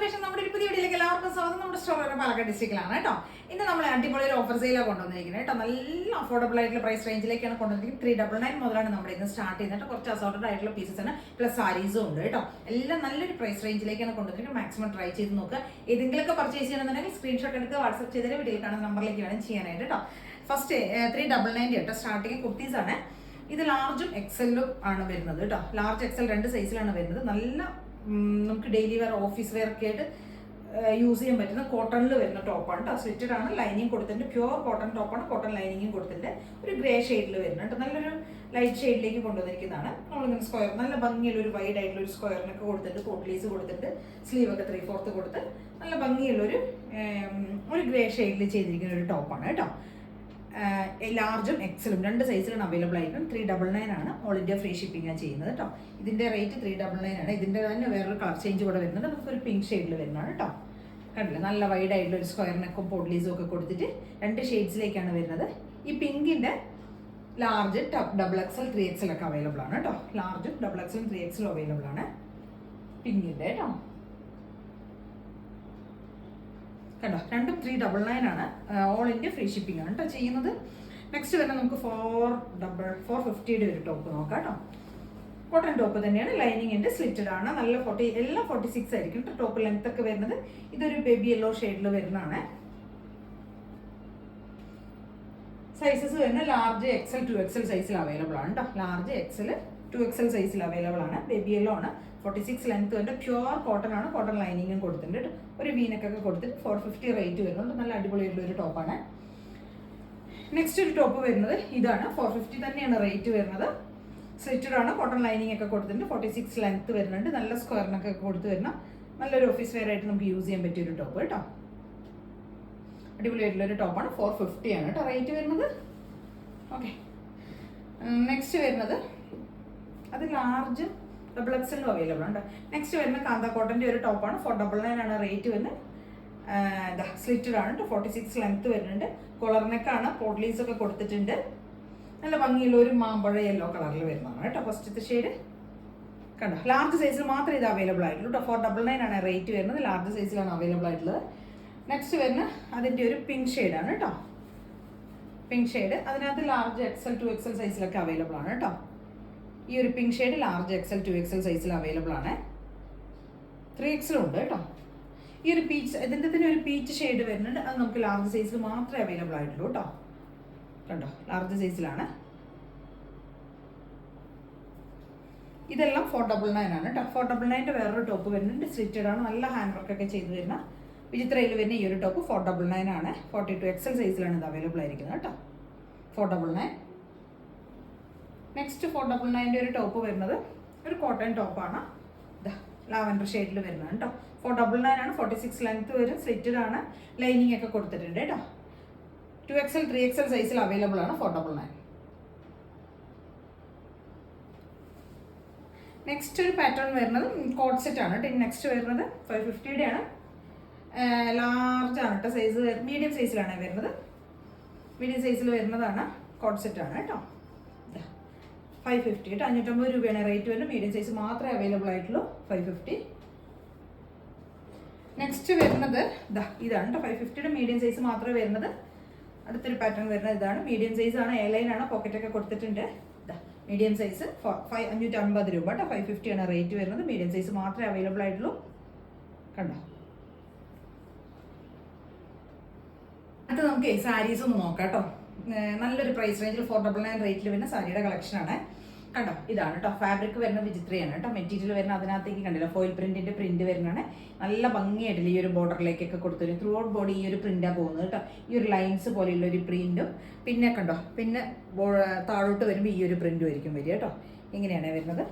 Fashion നമ്മുടെ ഒരു പുതിയ വീഡിയോയിലേക്ക് എല്ലാവർക്കും സ്വാഗതം. നമ്മുടെ സ്റ്റോർ പാലക്കാട് ഡിസ്ട്രിക്റ്റിലാണ് കേട്ടോ. ഇന്ന് നമ്മൾ അടിപൊളി ഒരു ഓഫർ സെയിലാണ് കൊണ്ടുവന്നിരിക്കുന്നത് കേട്ടോ. നല്ല അഫോർഡബിൾ ആയിട്ടുള്ള പ്രൈസ് റേഞ്ചിലേക്കാണ് കൊണ്ടുവന്നിരിക്കുന്നത്. 399 മുതലാണ് നമ്മുടെ ഇന്ന് സ്റ്റാർട്ട് ചെയ്യുന്നത്. കുറച്ച് അസോർട്ടഡ് ആയിട്ടുള്ള പീസസ് ആണ്, പ്ലസ് സാരീസും ഉണ്ട് കേട്ടോ. എല്ലാം നല്ലൊരു പ്രൈസ് റേഞ്ചിലേക്കാണ് കൊണ്ടുവന്നിരിക്കുന്നത്. മാക്സിമം ട്രൈ ചെയ്ത് നോക്കുക. ഏതെങ്കിലുമൊക്കെ പർച്ചേസ് ചെയ്യണമെന്നുണ്ടെങ്കിൽ സ്ക്രീൻഷോട്ട് എടുക്കുക, വാട്സ്ആപ്പ് ചെയ്തതിൽ വീഡിയോയിൽ കാണുന്ന നമ്പറിലേക്ക് വേണം ചെയ്യാനായിട്ട് കേട്ടോ. ഫസ്റ്റ് 399 കേട്ടോ. സ്റ്റാർട്ടിങ് കുർത്തീസ് ആണ്. ഇത് ലാർജും എക്സലും ആണ് വരുന്നത് കേട്ടോ. ലാർജ് എക്സൽ രണ്ട് സൈസിലാണ് വരുന്നത്. നല്ല നമുക്ക് ഡെയിലി വെയർ ഓഫീസ് വെയർ ഒക്കെ ആയിട്ട് യൂസ് ചെയ്യാൻ പറ്റുന്ന കോട്ടണിൽ വരുന്ന ടോപ്പാണ് കേട്ടോ. സ്ലിറ്റഡ് ആണ്, ലൈനിങ് കൊടുത്തിട്ടുണ്ട്. പ്യുവർ കോട്ടൺ ടോപ്പാണ്, കോട്ടൺ ലൈനിങ്ങും കൊടുത്തിട്ടുണ്ട്. ഒരു ഗ്രേ ഷെയ്ഡിൽ വരുന്നുണ്ട്. നല്ലൊരു ലൈറ്റ് ഷെയ്ഡിലേക്ക് കൊണ്ടുവന്നിരിക്കുന്നതാണ്. നമ്മളിങ്ങനെ സ്ക്വയർ നല്ല ഭംഗിയുള്ള ഒരു വൈഡ് ആയിട്ടുള്ള ഒരു സ്ക്വയറിനൊക്കെ കൊടുത്തിട്ട് പോട്ട്ലീസ് കൊടുത്തിട്ട് സ്ലീവ് ഒക്കെ 3/4 കൊടുത്ത് നല്ല ഭംഗിയുള്ളൊരു ഒരു ഗ്രേ ഷെയ്ഡിൽ ചെയ്തിരിക്കുന്ന ഒരു ടോപ്പാണ് കേട്ടോ. ലാർജും എക്സലും രണ്ട് സൈസിലാണ് അവൈലബിൾ ആയിരിക്കും. 399 ആണ്. ഓൾ ഇന്ത്യ ഫ്രീ ഷിപ്പിംഗ് ആണ് ചെയ്യുന്നത് കേട്ടോ. ഇതിന്റെ റേറ്റ് 399 ആണ്. ഇതിന്റെ തന്നെ വേറൊരു കളർ ചേഞ്ച് കൂടെ വരുന്നുണ്ട്. നമുക്കൊരു പിങ്ക് ഷെയ്ഡിൽ വരുന്നതാണ് കേട്ടോ. കണ്ടില്ല, നല്ല വൈഡ് ആയിട്ടുള്ള ഒരു സ്ക്വയറിനൊക്കെ പോട്ട്ലീസും ഒക്കെ കൊടുത്തിട്ട് രണ്ട് ഷെയ്ഡ്സിലേക്കാണ് വരുന്നത്. ഈ പിങ്കിന്റെ ലാർജ് ഡബിൾ എക്സൽ 3XL ഒക്കെ അവൈലബിൾ ആണ് കേട്ടോ. ലാർജും ഡബിൾ എക്സലും 3XL അവൈലബിൾ ആണ് പിങ്കിന്റെ കേട്ടോ. കണ്ടോ, രണ്ടും 399 ആണ്. ഓൾ ഇന്ത്യ ഫ്രീ ഷിപ്പിംഗ് ആണ് കേട്ടോ ചെയ്യുന്നത്. നെക്സ്റ്റ് വരുന്നത് നമുക്ക് 450 ഒരു ടോപ്പ് നോക്കാം കേട്ടോ. കോട്ടൺ ടോപ്പ് തന്നെയാണ്, ലൈനിങ്ങിന്റെ സ്ലിറ്റഡ് ആണ്. നല്ല 40 എല്ലാം 46 ആയിരിക്കും കേട്ടോ ടോപ്പ് ലെങ്ത് ഒക്കെ വരുന്നത്. ഇതൊരു ബേബി യെല്ലോ ഷെയ്ഡിൽ വരുന്നതാണ്. സൈസസ് വരുന്നത് ലാർജ് എക്സൽ 2XL സൈസിൽ അവൈലബിൾ ആണ് കേട്ടോ. ലാർജ് എക്സൽ 2XL സൈസിൽ അവൈലബിൾ ആണ്. ബേബി യെല്ലോ ആണ്. 46 ലെങ്ത് വരുന്ന പ്യുവർ കോട്ടൺ ആണ്. കോട്ടൺ ലൈനിങ്ങും കൊടുത്തിട്ടുണ്ട്. ഒരു വീനക്കൊക്കെ കൊടുത്തിട്ട് 450 റേറ്റ് വരുന്നുണ്ട്. നല്ല അടിപൊളിയായിട്ടുള്ള ഒരു ടോപ്പാണ്. നെക്സ്റ്റ് ഒരു ടോപ്പ് വരുന്നത് ഇതാണ്. 450 തന്നെയാണ് റേറ്റ് വരുന്നത്. സ്ലിറ്റഡ് ആണ്, കോട്ടൺ ലൈനിങ് ഒക്കെ കൊടുത്തിട്ടുണ്ട്. 46 ലെങ്ത് വരുന്നുണ്ട്. നല്ല സ്ക്വയറിനൊക്കെ കൊടുത്ത് വരുന്ന നല്ലൊരു ഓഫീസ് വെയർ ആയിട്ട് നമുക്ക് യൂസ് ചെയ്യാൻ പറ്റിയ ഒരു ടോപ്പ് കേട്ടോ. അടിപൊളിയായിട്ടുള്ള ഒരു ടോപ്പാണ്. 450 ആണ് കേട്ടോ റേറ്റ് വരുന്നത്. ഓക്കെ, നെക്സ്റ്റ് വരുന്നത് അത് ലാർജ് ഡബിൾ എക്സലും അവൈലബിൾ ആണ്. നെക്സ്റ്റ് വരുന്ന കാന്ത കോട്ടൻ്റെ ഒരു ടോപ്പാണ്. 499 ആണ് റേറ്റ് വരുന്നത്. സ്ലിറ്റഡ് ആണ്. 46 ലെങ്ത് വരുന്നുണ്ട്. കൊളറിനൊക്കെയാണ് പോട്ട്ലീസ് ഒക്കെ കൊടുത്തിട്ടുണ്ട്. നല്ല ഭംഗിയുള്ള ഒരു മാമ്പഴ യെല്ലോ കളറിൽ വരുന്നതാണ് കേട്ടോ. ഫസ്റ്റത്തെ ഷെയ്ഡ് കണ്ടോ. ലാർജ് സൈസിൽ മാത്രമേ ഇത് അവൈലബിൾ ആയിട്ടുള്ളൂ കേട്ടോ. 499 ആണ് റേറ്റ് വരുന്നത്. ലാർജ് സൈസിലാണ് അവൈലബിൾ ആയിട്ടുള്ളത്. നെക്സ്റ്റ് വരുന്ന അതിൻ്റെ ഒരു പിങ്ക് ഷെയ്ഡാണ് കേട്ടോ. പിങ്ക് ഷെയ്ഡ് അതിനകത്ത് ലാർജ് എക്സൽ 2XL സൈസിലൊക്കെ അവൈലബിൾ ആണ് കേട്ടോ. ഈ ഒരു pink shade large XL 2XL സൈസിൽ അവൈലബിൾ ആണ്. 3XL ഉണ്ട് കേട്ടോ. ഈ ഒരു പീച്ച് ഇതിൻ്റെ തന്നെ ഒരു പീച്ച് ഷെയ്ഡ് വരുന്നുണ്ട്. അത് നമുക്ക് ലാർജ് സൈസിൽ മാത്രമേ അവൈലബിൾ ആയിട്ടുള്ളൂ കേട്ടോ. കണ്ടോ, ലാർജ് സൈസിലാണ്. ഇതെല്ലാം 499 ആണ് കേട്ടോ. 499 വേറൊരു ടോപ്പ് വരുന്നുണ്ട്. സ്ലിറ്റഡ് ആണ്. നല്ല ഹാൻഡ് വർക്ക് ഒക്കെ ചെയ്ത് വരുന്ന വിചിത്രയിൽ വരുന്ന ഈ ഒരു ടോപ്പ് 499 ആണ്. 42XL സൈസിലാണ് ഇത് അവൈലബിൾ ആയിരിക്കുന്നത് കേട്ടോ. 499. നെക്സ്റ്റ് 499 ഒരു ടോപ്പ് വരുന്നത് ഒരു കോട്ടൺ ടോപ്പാണ്. ലാവൻഡർ ഷെയ്ഡിൽ വരുന്നത് കേട്ടോ. 499 ആണ്. 46 ലെങ്ത് വരും. സ്ലിറ്റഡ് ആണ്. ലൈനിങ് ഒക്കെ കൊടുത്തിട്ടുണ്ട് കേട്ടോ. 2XL 3XL സൈസിൽ അവൈലബിൾ ആണ്. 499. നെക്സ്റ്റ് ഒരു പാറ്റേൺ വരുന്നത് കോട്ട് സെറ്റ് ആണ് കേട്ടോ. നെക്സ്റ്റ് വരുന്നത് 550 ആണ്. ലാർജ് ആണ് കേട്ടോ. സൈസ് മീഡിയം സൈസിലാണ് വരുന്നത്. മീഡിയം സൈസിൽ വരുന്നതാണ്. കോട്ട് സെറ്റ് ആണ് കേട്ടോ. 550 കേട്ടോ. 550 രൂപയാണ് റേറ്റ് വരുന്നത്. മീഡിയം സൈസ് മാത്രമേ അവൈലബിൾ ആയിട്ടുള്ളൂ. 550. നെക്സ്റ്റ് വരുന്നത് ഇതാണ് കേട്ടോ. 550യുടെ മീഡിയം സൈസ് മാത്രമേ വരുന്നത്. അടുത്തൊരു പാറ്റേൺ വരുന്നത് ഇതാണ്. മീഡിയം സൈസ് ആണ്. എയർലൈൻ ആണ്. പോക്കറ്റൊക്കെ കൊടുത്തിട്ടുണ്ട്. മീഡിയം സൈസ് 550 രൂപ കേട്ടോ. 550 ആണ് റേറ്റ് വരുന്നത്. മീഡിയം സൈസ് മാത്രമേ അവൈലബിൾ ആയിട്ടുള്ളൂ. കണ്ടോ. അടുത്ത നമുക്ക് സാരീസ് ഒന്ന് നോക്കാം കേട്ടോ. നല്ലൊരു പ്രൈസ് റേഞ്ചിൽ 499 റേറ്റിൽ വരുന്ന സാരിയുടെ കളക്ഷനാണ്. കണ്ടോ, ഇതാണ് കേട്ടോ. ഫാബ്രിക് വരുന്ന വിചിത്രയാണ് കേട്ടോ. മെറ്റീരിയൽ വരുന്ന അതിനകത്തേക്ക് കണ്ടില്ല, ഫോയിൽ പ്രിന്റിന്റെ പ്രിന്റ് വരുന്നതാണ്. നല്ല ഭംഗിയായിട്ടില്ല ഈ ഒരു ബോർഡറിലേക്കൊക്കെ കൊടുത്തൊരു ത്രൂ ഔട്ട് ബോഡി ഈ ഒരു പ്രിന്റാണ് പോകുന്നത് കേട്ടോ. ഈ ഒരു ലൈൻസ് പോലെയുള്ള ഒരു പ്രിന്റും പിന്നെ കണ്ടോ, പിന്നെ താഴോട്ട് വരുമ്പോൾ ഈ ഒരു പ്രിന്റും ആയിരിക്കും വരിക കേട്ടോ. ഇങ്ങനെയാണ് വരുന്നത്.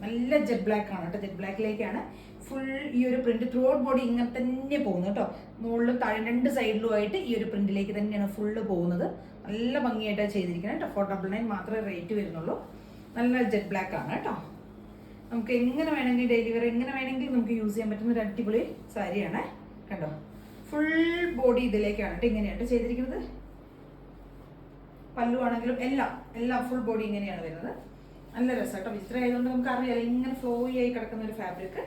നല്ല ജെറ്റ് ബ്ലാക്ക് ആണ് കേട്ടോ. ജെറ്റ് ബ്ലാക്കിലേക്കാണ് ഫുൾ ഈ ഒരു പ്രിന്റ് ത്രൂ ഔട്ട് ബോഡി ഇങ്ങനെ തന്നെ പോകുന്നത് കേട്ടോ. മുകളിലും താഴെ രണ്ട് സൈഡിലുമായിട്ട് ഈ ഒരു പ്രിന്റിലേക്ക് തന്നെയാണ് ഫുള്ള് പോകുന്നത്. നല്ല ഭംഗിയായിട്ടാണ് ചെയ്തിരിക്കുന്നത് കേട്ടോ. 499 മാത്രമേ റേറ്റ് വരുന്നുള്ളൂ. നല്ല ജെറ്റ് ബ്ലാക്ക് ആണ് കേട്ടോ. നമുക്ക് എങ്ങനെ വേണമെങ്കിൽ ഡെയിലി വെയർ എങ്ങനെ വേണമെങ്കിൽ നമുക്ക് യൂസ് ചെയ്യാൻ പറ്റുന്ന ഒരു അടിപൊളി സാരിയാണ്. കണ്ടോ, ഫുൾ ബോഡി ഇതിലേക്കാണ് കേട്ടോ ഇങ്ങനെയായിട്ട് ചെയ്തിരിക്കുന്നത്. പല്ലു ആണെങ്കിലും എല്ലാം ഫുൾ ബോഡി ഇങ്ങനെയാണ് വരുന്നത്. നല്ല രസം കേട്ടോ. വിചിത്ര ആയതുകൊണ്ട് നമുക്ക് അറിയാം ഇങ്ങനെ ഫ്ലോയി ആയി കിടക്കുന്ന ഒരു ഫാബ്രിക്.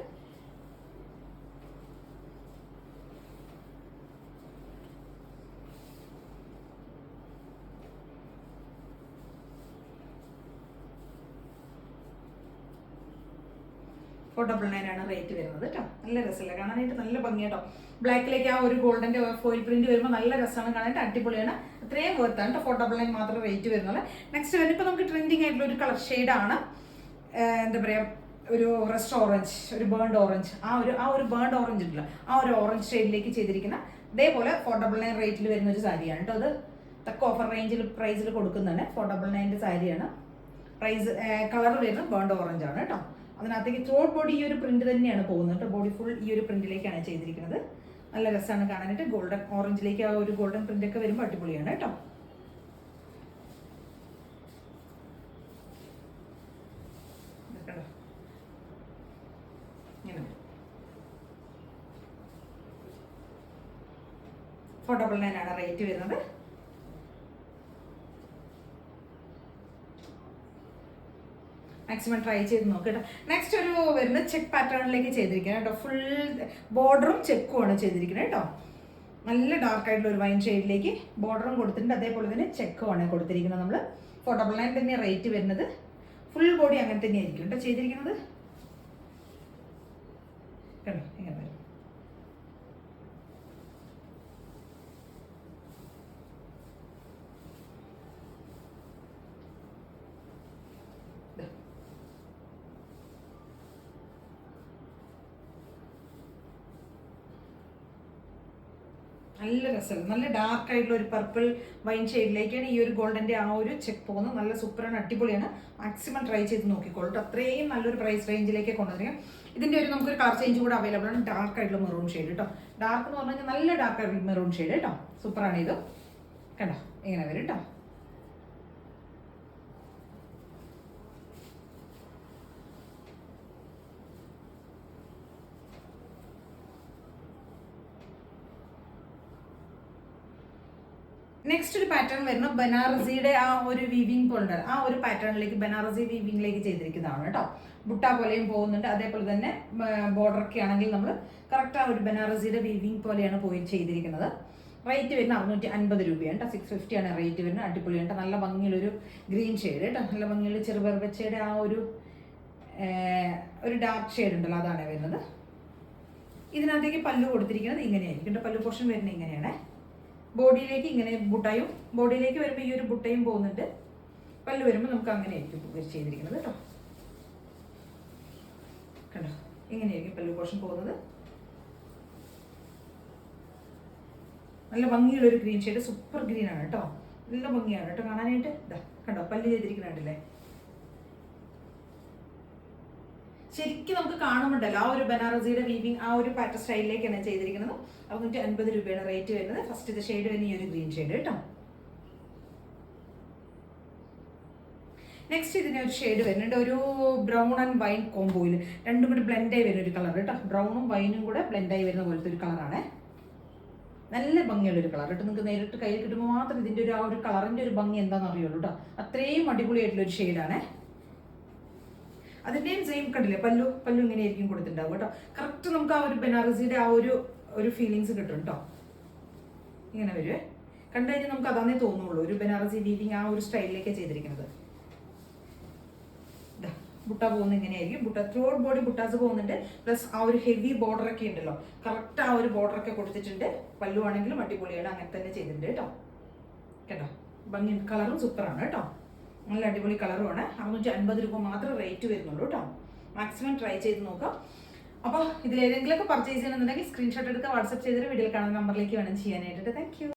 499 ആണ് റേറ്റ് വരുന്നത് കേട്ടോ. നല്ല രസമല്ല കാണാനായിട്ട്, നല്ല ഭംഗിയാട്ടോ. ബ്ലാക്കിലേക്ക് ആ ഒരു ഗോൾഡൻ്റെ ഫോയിൽ പ്രിന്റ് വരുമ്പോൾ നല്ല രസമാണ് കാണാനായിട്ട്, അടിപൊളിയാണ്. അത്രയും വേർത്താണ് കേട്ടോ. 499 മാത്രം റേറ്റ് വരുന്നത്. നെക്സ്റ്റ് വരുന്നത് ഇപ്പോൾ നമുക്ക് ട്രെൻഡിങ് ആയിട്ടുള്ള ഒരു കളർ ഷെയ്ഡാണ്. എന്താ പറയുക, ഒരു റസ്റ്റ് ഓറഞ്ച്, ഒരു ബേൺഡ് ഓറഞ്ച്, ആ ഒരു ബേൺഡ് ഓറഞ്ച് ഉണ്ടല്ലോ, ആ ഒരു ഓറഞ്ച് ഷെയ്ഡിലേക്ക് ചെയ്തിരിക്കുന്ന ഇതേപോലെ 499 റേറ്റിൽ വരുന്ന ഒരു സാരിയാണ് കേട്ടോ. അത് തക്ക ഓഫർ പ്രൈസിൽ കൊടുക്കുന്നതാണ്. 499 സാരിയാണ്. പ്രൈസ് കളർ വരുന്നത് ബേൺഡ് ഓറഞ്ച് ആണ് കേട്ടോ. അതിനകത്തേക്ക് ത്രോട്ട് ബോഡി ഈ ഒരു പ്രിന്റ് തന്നെയാണ് പോകുന്നത് കേട്ടോ. ബോഡി ഫുൾ ഈ ഒരു പ്രിന്റിലേക്കാണ് ചെയ്തിരിക്കുന്നത്. നല്ല രസമാണ് കാണാനായിട്ട്. ഗോൾഡൻ ഓറഞ്ചിലേക്ക് ആ ഒരു ഗോൾഡൻ പ്രിന്റ് ഒക്കെ വരുമ്പോൾ അടിപൊളിയാണ് കേട്ടോ. ഇങ്ങനെ 499 ആണ് റേറ്റ് വരുന്നത്. മാക്സിമം ട്രൈ ചെയ്ത് നോക്കട്ടോ. നെക്സ്റ്റ് ഒരു വരുന്ന ചെക്ക് പാറ്റേണിലേക്ക് ചെയ്തിരിക്കുന്നത് കേട്ടോ. ഫുൾ ബോർഡറും ചെക്കുമാണ് ചെയ്തിരിക്കുന്നത് കേട്ടോ. നല്ല ഡാർക്ക് ആയിട്ടുള്ള ഒരു വൈൻ ഷെയ്ഡിലേക്ക് ബോർഡറും കൊടുത്തിട്ടുണ്ട്, അതേപോലെ തന്നെ ചെക്കുമാണ് കൊടുത്തിരിക്കുന്നത്. നമ്മൾ 499 തന്നെ റേറ്റ് വരുന്നത്. ഫുൾ ബോഡി അങ്ങനെ തന്നെയായിരിക്കും കേട്ടോ ചെയ്തിരിക്കുന്നത്. കേട്ടോ ഇങ്ങനെ വരും. നല്ല രസമാണ്. നല്ല ഡാർക്ക് ആയിട്ടുള്ള ഒരു പർപ്പിൾ വൈൻ ഷെയ്ഡിലേക്കാണ് ഈ ഒരു ഗോൾഡൻ്റെ ആ ഒരു ചെക്ക് പോകുന്നത്. നല്ല സൂപ്പറാണ്, അടിപൊളിയാണ്. മാക്സിമം ട്രൈ ചെയ്ത് നോക്കിക്കോളൂ. അത്രയും നല്ലൊരു പ്രൈസ് റേഞ്ചിലേക്ക് കൊണ്ടുവന്നിരിക്കും. ഇതിൻ്റെ ഒരു നമുക്കൊരു കളർ ചേഞ്ച് കൂടെ അവൈലബിൾ ആണ്. ഡാർക്ക് ആയിട്ടുള്ള മെറൂൺ ഷെയ്ഡ് കേട്ടോ. ഡാർക്ക് എന്ന് പറഞ്ഞു കഴിഞ്ഞാൽ നല്ല ഡാർക്ക് ആയിട്ടുള്ള മെറൂൺ ഷെയ്ഡ് കേട്ടോ. സൂപ്പറാണ് ഇത്. കണ്ടോ ഇങ്ങനെ വരും കേട്ടോ. നെക്സ്റ്റ് ഒരു പാറ്റേൺ വരുന്നത് ബനാറസിയുടെ ആ ഒരു വീവിങ് പോലെ ആ ഒരു പാറ്റേണിലേക്ക് ബനാറസി വീവിങ്ങിലേക്ക് ചെയ്തിരിക്കുന്നതാണ് കേട്ടോ. ബുട്ട പോലെയും പോകുന്നുണ്ട്, അതേപോലെ തന്നെ ബോർഡറൊക്കെ ആണെങ്കിൽ നമ്മൾ കറക്റ്റ് ആ ഒരു ബനാറസിയുടെ വീവിങ് പോലെയാണ് പോയി ചെയ്തിരിക്കുന്നത്. റേറ്റ് വരുന്നത് 650 രൂപയാണ് കേട്ടോ. 650 ആണ് റേറ്റ് വരുന്നത്. അടിപൊളിയാണ് കേട്ടോ. നല്ല ഭംഗിയുള്ളൊരു ഗ്രീൻ ഷെയ്ഡ് കേട്ടോ. നല്ല ഭംഗിയുള്ള ചെറുപെർവച്ചയുടെ ആ ഒരു ഡാർക്ക് ഷെയ്ഡ് ഉണ്ടല്ലോ, അതാണ് വരുന്നത്. ഇതിനകത്തേക്ക് പല്ലു കൊടുത്തിരിക്കുന്നത് ഇങ്ങനെയായിരിക്കും കേട്ടോ. പല്ലു പോർഷൻ വരുന്നത് ഇങ്ങനെയാണ്. ബോഡിയിലേക്ക് ഇങ്ങനെ ബുട്ടയും, ബോഡിയിലേക്ക് വരുമ്പോൾ ഈ ഒരു ബുട്ടയും പോകുന്നുണ്ട്. പല്ല് വരുമ്പോൾ നമുക്ക് അങ്ങനെ ആയിരിക്കും ചെയ്തിരിക്കുന്നത് കേട്ടോ. കണ്ടോ ഇങ്ങനെയായിരിക്കും പല്ലു പോർഷൻ പോകുന്നത്. നല്ല ഭംഗിയുള്ള ഒരു ഗ്രീൻ ഷെയ്ഡ്, സൂപ്പർ ഗ്രീൻ ആണ് കേട്ടോ. നല്ല ഭംഗിയാണ് കേട്ടോ കാണാനായിട്ട്. ഇതാ കണ്ടോ പല്ല് ചെയ്തിരിക്കുന്നുണ്ടല്ലേ. ശരിക്കും നമുക്ക് കാണുന്നുണ്ടല്ലോ ആ ഒരു ബനാറസിയുടെ വീവിങ് ആ ഒരു പാറ്റേൺ സ്റ്റൈലിലേക്കാണ് ചെയ്തിരിക്കുന്നത്. 650 രൂപയാണ് റേറ്റ് വരുന്നത്. ഫസ്റ്റ് ഇത് ഷെയ്ഡ് വരുന്ന ഈ ഒരു ഗ്രീൻ ഷെയ്ഡ് കേട്ടോ. നെക്സ്റ്റ് ഇതിന് ഒരു ഷെയ്ഡ് വരുന്നുണ്ട്, ഒരു ബ്രൗൺ ആൻഡ് വൈൻ കോംബോയിൽ രണ്ടും കൂടി ബ്ലെൻഡായി വരുന്ന ഒരു കളർ കേട്ടോ. ബ്രൗണും വൈനും കൂടെ ബ്ലെൻഡായി വരുന്ന പോലത്തെ ഒരു കളറാണ്. നല്ല ഭംഗിയുള്ളൊരു കളർ കേട്ടോ. നിങ്ങൾക്ക് നേരിട്ട് കയ്യിൽ കിട്ടുമ്പോൾ മാത്രം ഇതിൻ്റെ ആ ഒരു കളറിൻ്റെ ഒരു ഭംഗി എന്താണെന്ന് അറിയുള്ളൂ കേട്ടോ. അത്രയും അടിപൊളിയായിട്ടുള്ളൊരു ഷെയ്ഡാണ്. അതിൻ്റെയും സെയിം കണ്ടില്ലേ, പല്ലു ഇങ്ങനെയായിരിക്കും കൊടുത്തിട്ടുണ്ടാവും കേട്ടോ. കറക്റ്റ് നമുക്ക് ആ ഒരു ബനാറസിയുടെ ആ ഒരു ഫീലിങ്സ് കിട്ടും കേട്ടോ. ഇങ്ങനെ വരുവേ. കണ്ടു കഴിഞ്ഞാൽ നമുക്ക് അതാന്നേ തോന്നുള്ളൂ. ഒരു ബനാറസി വീവിങ് ആ ഒരു സ്റ്റൈലിലേക്ക് ചെയ്തിരിക്കുന്നത്. ബുട്ട പോകുന്ന ഇങ്ങനെയായിരിക്കും. ബുട്ട ത്രോട്ട് ബോഡി ബുട്ടാസ് പോകുന്നുണ്ട്. പ്ലസ് ആ ഒരു ഹെവി ബോർഡറൊക്കെ ഉണ്ടല്ലോ, കറക്റ്റ് ആ ഒരു ബോർഡറൊക്കെ കൊടുത്തിട്ടുണ്ട്. പല്ലു ആണെങ്കിലും അടിപൊളിയാണ്, അങ്ങനെ തന്നെ ചെയ്തിട്ടുണ്ട് കേട്ടോ. കേട്ടോ ഭംഗി, കളറും സൂപ്പറാണ് കേട്ടോ. നല്ല അടിപൊളി കളറുമാണ്. 650 രൂപ മാത്രം റേറ്റ് വരുന്നുള്ളൂ കേട്ടോ. മാക്സിമം ട്രൈ ചെയ്ത് നോക്കാം. അപ്പോൾ ഇതിലേതെങ്കിലുമൊക്കെ പർച്ചേസ് ചെയ്യണമെന്നുണ്ടെങ്കിൽ സ്ക്രീൻഷോട്ട് എടുക്കുക, വാട്സപ്പ് ചെയ്തിട്ട് വീഡിയോയിൽ കാണുന്ന നമ്പറിലേക്ക് വേണം ചെയ്യാനായിട്ട്. Thank you.